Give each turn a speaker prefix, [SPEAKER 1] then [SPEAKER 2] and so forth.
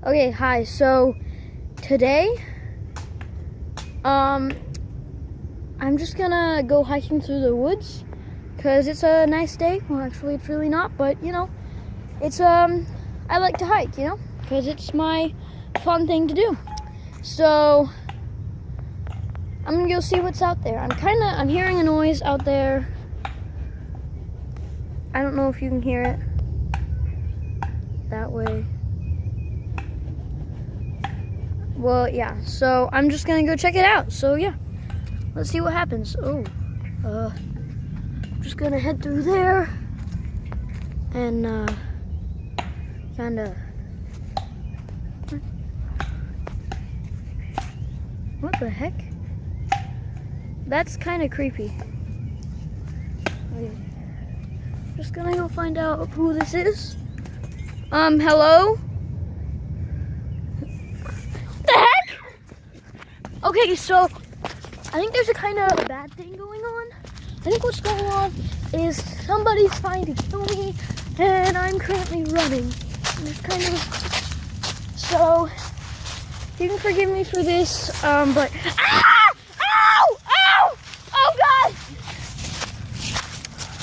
[SPEAKER 1] Okay, hi. So today, I'm just gonna go hiking through the woods because it's a nice day. Well, actually, it's really not, but it's I like to hike, because it's my fun thing to do. So I'm gonna go see what's out there. I'm hearing a noise out there. I don't know if you can hear it that way. Well, yeah, so I'm just gonna go check it out. So yeah, let's see what happens. I'm just gonna head through there and kinda, what the heck? That's kinda creepy. Okay. Just gonna go find out who this is. Hello? Okay, so I think there's a kind of bad thing going on. I think what's going on is somebody's trying to kill me, and I'm currently running. So you can forgive me for this, but